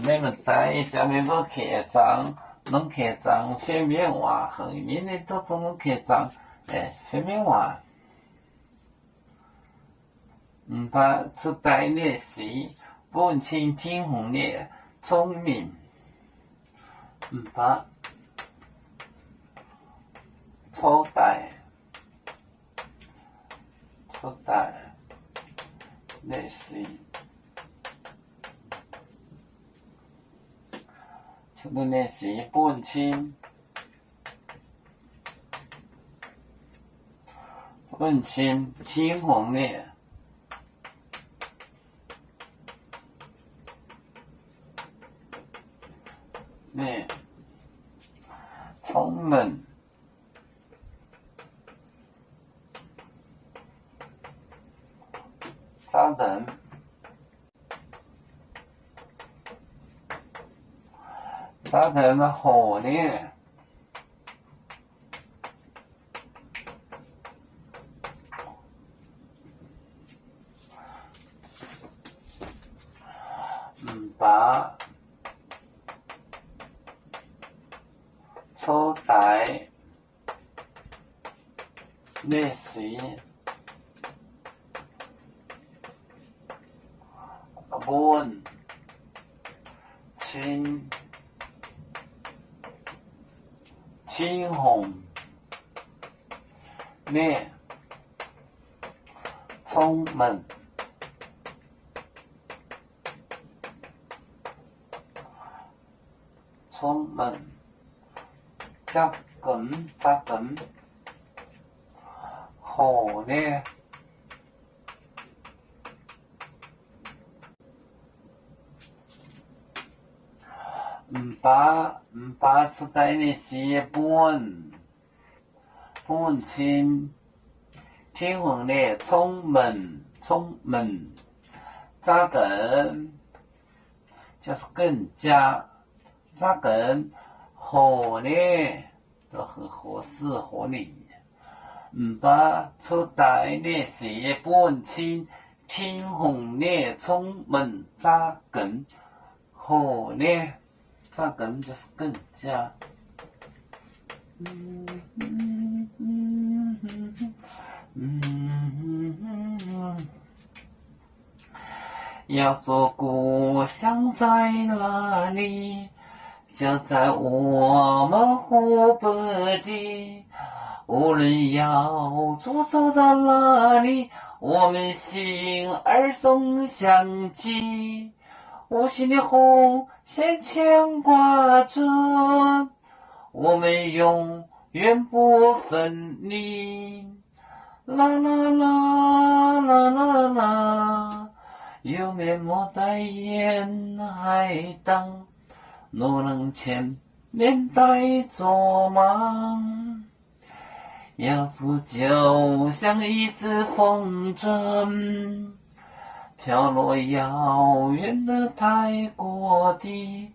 你们知下面要开张，侬开张反面话，后面的都不能开张，反面话。把初代练习，本清天红烈，聪明。把初代练习。初代练习本清天红烈。聪明。早等。早等的好练。把初代练习本清天红烈聪明。聪明。扎根好练。把初代练习本清天红烈聪明。扎根就是更加。扎根好练都很合适合理。把初代练习本清天红烈聪明。扎根好练。扎根就是更加。要做故乡在哪里？就在我们湖北地。无论要走到哪里，我们心儿总相系。无形的红线牵挂着，我们永远不分离。啦啦啦啦啦啦，有面膜代言海荡，若能前面带着忙，要煮就像一只风筝，飘落遥远的泰国地。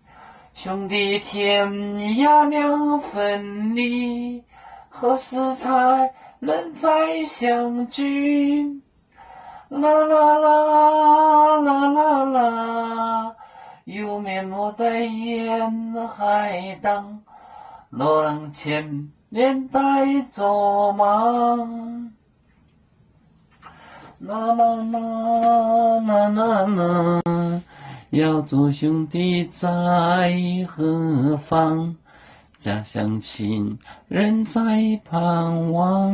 兄弟天涯两分离，何时才能再相聚？啦啦啦啦啦啦，有面膜代言海荡，若能前面带着忙。啦啦啦啦啦啦，要做兄弟在何方？家乡亲人在盼望。